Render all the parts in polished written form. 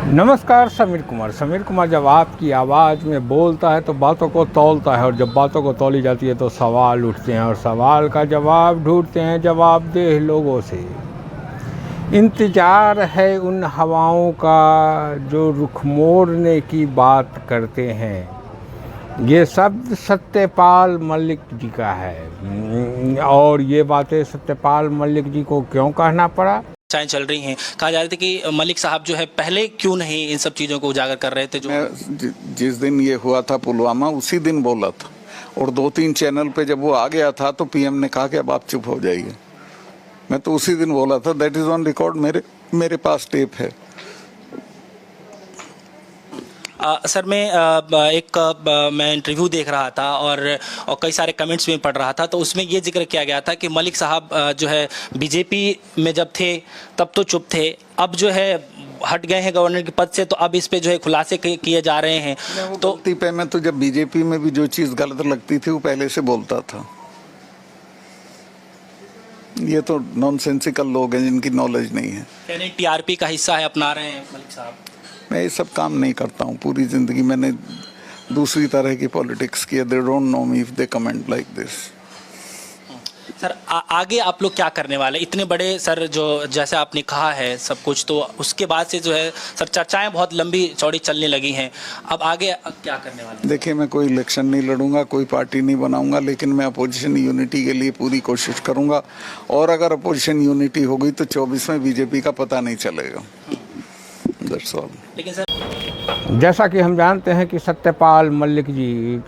नमस्कार। समीर कुमार जब आपकी आवाज़ में बोलता है तो बातों को तौलता है, और जब बातों को तौली जाती है तो सवाल उठते हैं, और सवाल का जवाब ढूंढते हैं जवाबदेह लोगों से। इंतज़ार है उन हवाओं का जो रुख मोड़ने की बात करते हैं। ये शब्द सत्यपाल मलिक जी का है, और ये बातें सत्यपाल मलिक जी को क्यों कहना पड़ा। चर्चाएं चल रही हैं, कहा जा रहा था कि मलिक साहब जो है पहले क्यों नहीं इन सब चीज़ों को उजागर कर रहे थे। जो जिस दिन ये हुआ था पुलवामा, उसी दिन बोला था, और 2-3 चैनल पे जब वो आ गया था तो पीएम ने कहा कि अब आप चुप हो जाइए। मैं तो उसी दिन बोला था, दैट इज ऑन रिकॉर्ड, मेरे पास टेप है। सर मैं इंटरव्यू देख रहा था और कई सारे कमेंट्स में पढ़ रहा था, तो उसमें ये जिक्र किया गया था कि मलिक साहब जो है बीजेपी में जब थे तब तो चुप थे, अब जो है हट गए हैं गवर्नर के पद से, तो अब इस पे जो है खुलासे किए जा रहे हैं। तो मैं तो जब बीजेपी में भी जो चीज़ गलत लगती थी वो पहले से बोलता था। ये तो नॉनसेंसिकल लोग हैं जिनकी नॉलेज नहीं है। यानी टीआरपी का हिस्सा है, अपना रहे हैं मलिक साहब। मैं ये सब काम नहीं करता हूँ, पूरी जिंदगी मैंने दूसरी तरह की पॉलिटिक्स की। They don't know me if they comment like this. Sir आगे आप लोग क्या करने वाले, इतने बड़े सर जो जैसे आपने कहा है सब कुछ, तो उसके बाद से जो है सर चर्चाएं बहुत लंबी चौड़ी चलने लगी हैं, अब आगे क्या करने वाले। देखिए, मैं कोई इलेक्शन नहीं लड़ूंगा, कोई पार्टी नहीं बनाऊंगा, लेकिन मैं अपोजिशन यूनिटी के लिए पूरी कोशिश करूंगा, और अगर अपोजिशन यूनिटी हो गई तो 24 में बीजेपी का पता नहीं चलेगा। That's all. लेकिन सर जैसा कि हम जानते हैं कि सत्यपाल मलिक जी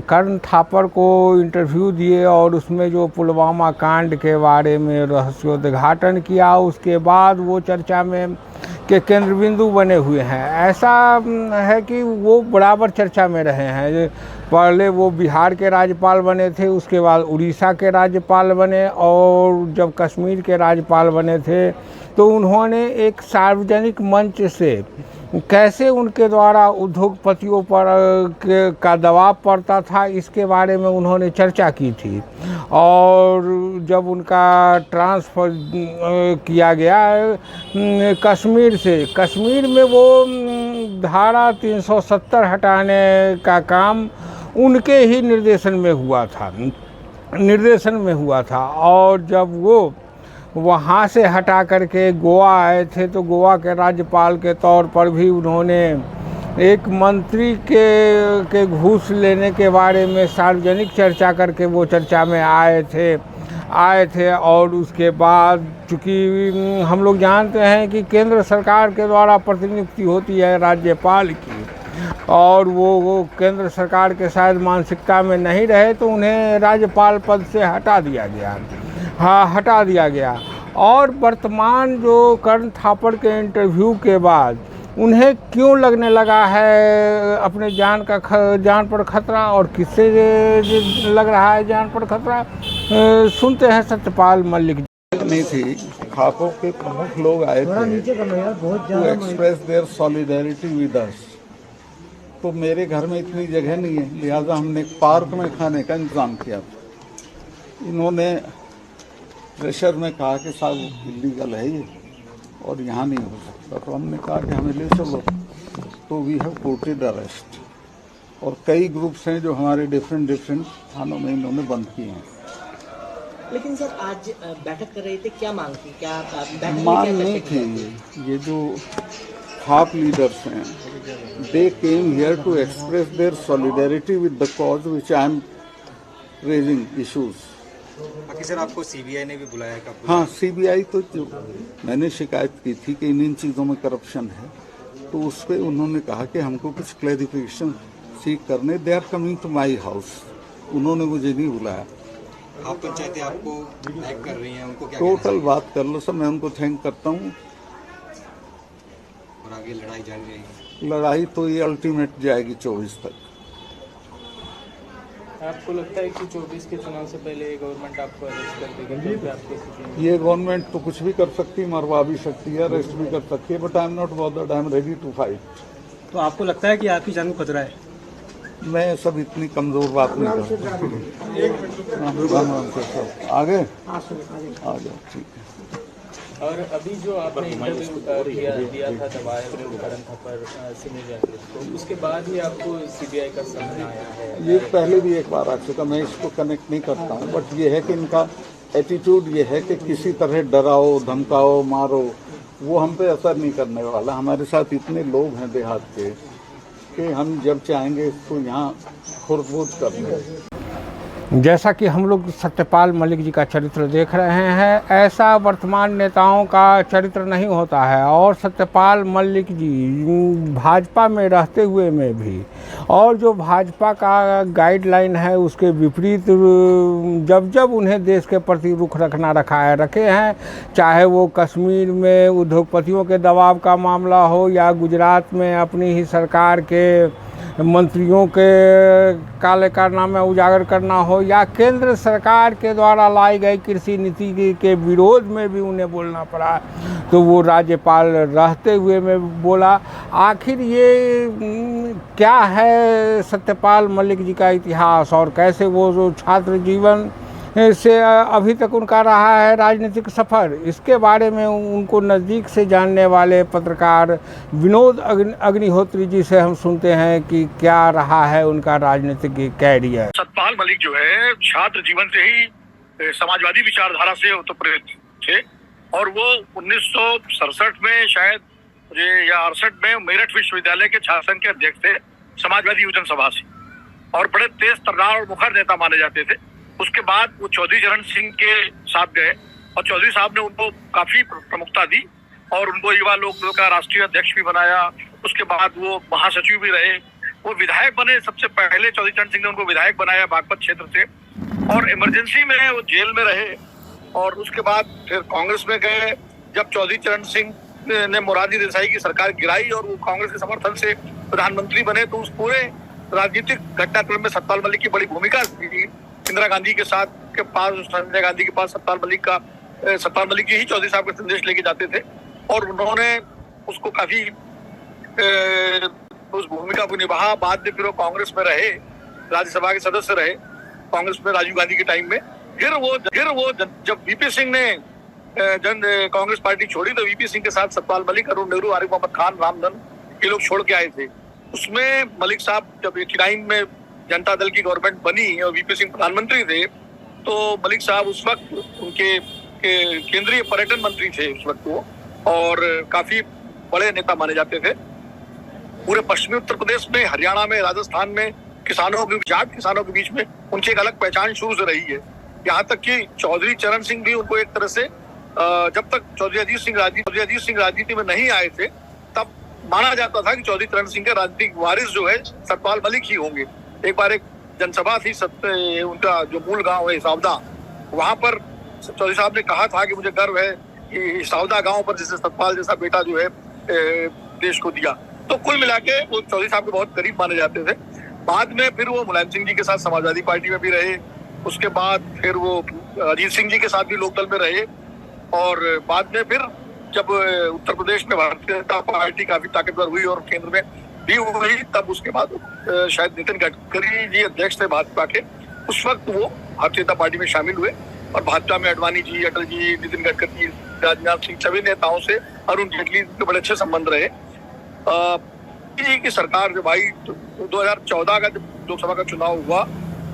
कर्ण थापर को इंटरव्यू दिए, और उसमें जो पुलवामा कांड के बारे में रहस्योद्घाटन किया, उसके बाद वो चर्चा में के केंद्र बिंदु बने हुए हैं। ऐसा है कि वो बराबर चर्चा में रहे हैं। पहले वो बिहार के राज्यपाल बने थे, उसके बाद उड़ीसा के राज्यपाल बने, और जब कश्मीर के राज्यपाल बने थे तो उन्होंने एक सार्वजनिक मंच से कैसे उनके द्वारा उद्योगपतियों पर का दबाव पड़ता था, इसके बारे में उन्होंने चर्चा की थी। और जब उनका ट्रांसफ़र किया गया कश्मीर में वो धारा 370 हटाने का काम उनके ही निर्देशन में हुआ था। और जब वो वहाँ से हटा करके गोवा आए थे तो गोवा के राज्यपाल के तौर पर भी उन्होंने एक मंत्री के घूस लेने के बारे में सार्वजनिक चर्चा करके वो चर्चा में आए थे। और उसके बाद चूँकि हम लोग जानते हैं कि केंद्र सरकार के द्वारा प्रतिनियुक्ति होती है राज्यपाल की, और वो केंद्र सरकार के शायद मानसिकता में नहीं रहे तो उन्हें राज्यपाल पद से हटा दिया गया। और वर्तमान जो कर्ण थापर के इंटरव्यू के बाद उन्हें क्यों लगने लगा है अपने जान पर खतरा, और किससे लग रहा है जान पर खतरा, सुनते हैं सत्यपाल मलिक जी। नहीं थी, खापों के प्रमुख लोग आए थे to express their solidarity with us. तो मेरे घर में इतनी जगह नहीं है, लिहाजा हमने एक पार्क में खाने का इंतजाम किया था। इन्होंने प्रेशर में कहा कि साहब इलीगल है ये और यहाँ नहीं हो सकता, तो हमने कहा कि हमें ले चलो, तो वी हैव कोर्टेड अरेस्ट। और कई ग्रुप्स हैं जो हमारे डिफरेंट थानों में इन्होंने बंद किए हैं। लेकिन सर आज बैठक कर रहे थे, क्या मांग थी, क्या मांग नहीं थी। ये जो खाप लीडर्स हैं, they came here to express their solidarity with the cause which I am raising issues. बाकी सर आपको सीबीआई ने भी बुलाया कब? हाँ, सीबीआई तो जो मैंने शिकायत की थी कि इन चीज़ों में करप्शन है, तो उस पर उन्होंने कहा कि हमको कुछ क्लैरिफिकेशन सीख करने। They are coming to my house. उन्होंने मुझे नहीं बुलाया। आप पंचायतें आपको हैक कर रही हैं, उनको क्या टोटल बात कर लो सर, मैं उनको थैंक करता हूँ। और आगे लड़ाई जारी रहेगी। लड़ाई तो ये अल्टीमेट जाएगी 24 तक। आपको लगता है कि 24 के चुनाव से पहले गवर्नमेंट आपको अरेस्ट कर देगी? ये गवर्नमेंट तो कुछ भी कर सकती है, मरवा भी सकती है, अरेस्ट भी कर सकती है, but I am not bothered, I am ready to fight. तो आपको लगता है कि आपकी जान को खतरा है? मैं सब इतनी कमजोर बात नहीं कर सकता। आगे आ जाओ, ठीक है। और अभी जो आपने इंटरव्यू दिया था दबाए हुए करण थप्पड़ सीनियर जर्नलिस्ट को, उसके बाद ही आपको सीबीआई का समन आया है? ये पहले भी एक बार आ चुका, मैं इसको कनेक्ट नहीं करता हूँ, बट ये है कि इनका एटीट्यूड ये है कि किसी तरह डराओ धमकाओ मारो, वो हम पे असर नहीं करने वाला। हमारे साथ इतने लोग हैं देहात के कि हम जब चाहेंगे इसको यहाँ खुरदबुद कर दें। जैसा कि हम लोग सत्यपाल मलिक जी का चरित्र देख रहे हैं, ऐसा वर्तमान नेताओं का चरित्र नहीं होता है। और सत्यपाल मलिक जी भाजपा में रहते हुए में भी, और जो भाजपा का गाइडलाइन है उसके विपरीत जब जब उन्हें देश के प्रति रुख रखे हैं, चाहे वो कश्मीर में उद्योगपतियों के दबाव का मामला हो, या गुजरात में अपनी ही सरकार के मंत्रियों के काले कारनामे उजागर करना हो, या केंद्र सरकार के द्वारा लाई गई कृषि नीति के विरोध में भी उन्हें बोलना पड़ा, तो वो राज्यपाल रहते हुए में बोला। आखिर ये क्या है सत्यपाल मलिक जी का इतिहास, और कैसे वो जो छात्र जीवन से अभी तक उनका रहा है राजनीतिक सफ़र, इसके बारे में उनको नज़दीक से जानने वाले पत्रकार विनोद अग्निहोत्री जी से हम सुनते हैं कि क्या रहा है उनका राजनीतिक कैरियर। सत्यपाल मलिक जो है छात्र जीवन से ही समाजवादी विचारधारा से उत्प्रेरित थे, और वो 1967 में शायद या 68 में मेरठ विश्वविद्यालय के छात्र संघ के अध्यक्ष थे, समाजवादी युवजन सभा से, और बड़े तेज तर्रार और मुखर नेता माने जाते थे। उसके बाद वो चौधरी चरण सिंह के साथ गए, और चौधरी साहब ने उनको काफी प्रमुखता दी और उनको युवा लोक का राष्ट्रीय अध्यक्ष भी बनाया। उसके बाद वो महासचिव भी रहे, वो विधायक बने। सबसे पहले चौधरी चरण सिंह ने उनको विधायक बनाया बागपत क्षेत्र से, और इमरजेंसी में वो जेल में रहे। और उसके बाद फिर कांग्रेस में गए। जब चौधरी चरण सिंह ने मोरारजी देसाई की सरकार गिराई और वो कांग्रेस के समर्थन से प्रधानमंत्री बने, तो उस पूरे राजनीतिक घटनाक्रम में सत्यपाल मलिक की बड़ी भूमिका थी। इंदिरा गांधी के साथ के पास, संजय गांधी के पास सत्यपाल मलिक जी ही चौधरी साहब का संदेश लेके जाते थे, और उन्होंने उसको काफी उस भूमिका को निभाया। बाद में फिर वो कांग्रेस में रहे, राज्यसभा के सदस्य रहे कांग्रेस में राजीव गांधी के टाइम में। फिर वो जब वीपी सिंह ने कांग्रेस पार्टी छोड़ी, तो वीपी सिंह के साथ सत्यपाल मलिक, अरुण नेहरू, आरिफ मोहम्मद खान, रामधन, ये लोग छोड़ के आए थे। उसमें मलिक साहब जब 89 में जनता दल की गवर्नमेंट बनी और वीपी सिंह प्रधानमंत्री थे, तो मलिक साहब उस वक्त उनके केंद्रीय पर्यटन मंत्री थे उस वक्त वो, और काफी बड़े नेता माने जाते थे। पूरे पश्चिमी उत्तर प्रदेश में, हरियाणा में, राजस्थान में किसानों के बीच में उनकी एक अलग पहचान शुरू से रही है। यहाँ तक कि चौधरी चरण सिंह भी उनको एक तरह से, जब तक चौधरी अजीत सिंह राजनीति में नहीं आए थे, तब माना जाता था कि चौधरी चरण सिंह के राजनीतिक वारिस जो है सत्यपाल मलिक ही होंगे। एक बार एक जनसभा थी उनका जो मूल गांव है हिसावदा, वहां पर चौधरी साहब ने कहा था कि मुझे गर्व है कि हिसावदा गांव पर जिसे सत्यपाल जैसा बेटा जो है देश को दिया। तो कुल मिला के वो चौधरी साहब के बहुत करीब माने जाते थे। बाद में फिर वो मुलायम सिंह जी के साथ समाजवादी पार्टी में भी रहे, उसके बाद फिर वो अजीत सिंह जी के साथ भी लोकदल में रहे, और बाद में फिर जब उत्तर प्रदेश में भारतीय जनता पार्टी काफी ताकतवर हुई और केंद्र में भी हुई, तब उसके बाद शायद नितिन गडकरी जी अध्यक्ष थे भाजपा के, उस वक्त वो भारतीय जनता पार्टी में शामिल हुए, और भाजपा में अडवाणी जी, अटल जी, नितिन गडकरी, राजनाथ सिंह, सभी नेताओं से, अरुण जेटली के बड़े अच्छे संबंध रहे। जी की सरकार जब आई, 2014 का जब लोकसभा का चुनाव हुआ,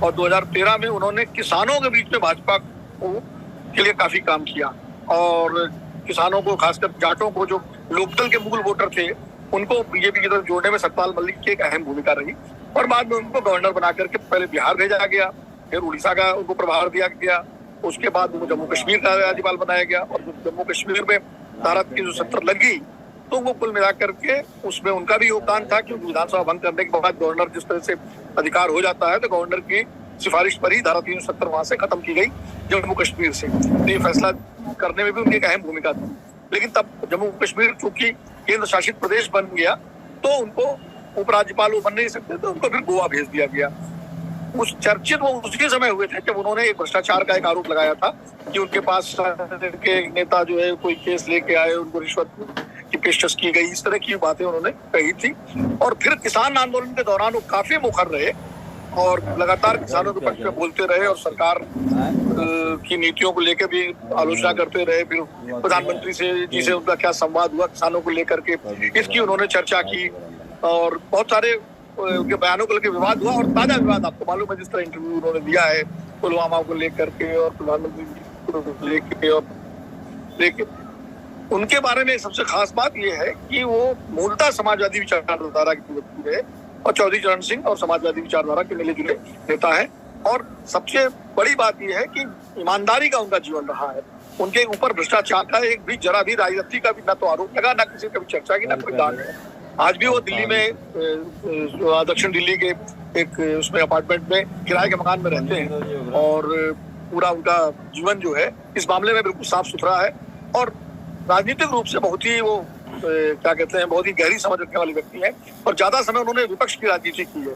और 2013 में उन्होंने किसानों के बीच में भाजपा के लिए काफी काम किया, और किसानों को, खासकर जाटों को, जो लोकदल के मूल वोटर थे, उनको बीजेपी की तरफ जोड़ने में सत्यपाल मलिक की एक अहम भूमिका रही। और बाद में उनको गवर्नर बना करके पहले बिहार भेजा गया, फिर उड़ीसा का उनको प्रभार दिया गया, उसके बाद उनको जम्मू कश्मीर का राज्यपाल बनाया गया, और जम्मू कश्मीर में धारा 370 लगी, तो वो कुल मिलाकर के उसमें उनका भी योगदान था, क्योंकि विधानसभा भंग करने के बाद गवर्नर जिस तरह से अधिकार हो जाता है, तो गवर्नर की सिफारिश पर ही धारा 370 वहां से खत्म की गई जम्मू कश्मीर से। ये फैसला करने में भी उनकी एक अहम भूमिका थी। लेकिन तब जम्मू कश्मीर चूंकि केंद्र शासित प्रदेश बन गया, तो उनको उपराज्यपाल वो बन नहीं सकते, तो उनको फिर गोवा भेज दिया गया। उस चर्चित वो उसी समय हुए थे जब उन्होंने एक भ्रष्टाचार का एक आरोप लगाया था कि उनके पास के नेता जो है कोई केस लेके आए, उनको रिश्वत की पेशकश की गई, इस तरह की बातें उन्होंने कही थी। और फिर किसान आंदोलन के दौरान वो काफी मुखर रहे, और लगातार किसानों के पक्ष में बोलते रहे और सरकार की नीतियों को लेकर भी आलोचना करते रहे। फिर प्रधानमंत्री से जिसे उनका क्या संवाद हुआ किसानों को लेकर के, इसकी उन्होंने चर्चा की और बहुत सारे उनके बयानों को लेकर विवाद हुआ। और ताजा विवाद आपको मालूम है, जिस तरह इंटरव्यू उन्होंने दिया है पुलवामा को लेकर के और प्रधानमंत्री को लेकर उनके बारे में सबसे खास बात यह है कि वो मूलतः समाजवादी विचारधारा के व्यक्ति है और चौधरी चरण सिंह और समाजवादी विचारधारा के मिले जुले नेता है। और सबसे बड़ी बात यह है कि ईमानदारी का उनका जीवन रहा है। उनके ऊपर भ्रष्टाचार का एक भी जरा भी राजनीति का भी ना तो आरोप लगा, ना किसी कभी चर्चा की, ना कोई दान है। आज भी वो दिल्ली में दक्षिण दिल्ली के एक उसमें अपार्टमेंट में किराए के मकान में रहते हैं और पूरा उनका जीवन जो है इस मामले में बिल्कुल साफ सुथरा है और राजनीतिक रूप से बहुत ही वो क्या कहते हैं बहुत ही गहरी समझ रखने वाले व्यक्ति हैं और ज्यादा समय उन्होंने विपक्ष की राजनीति की है।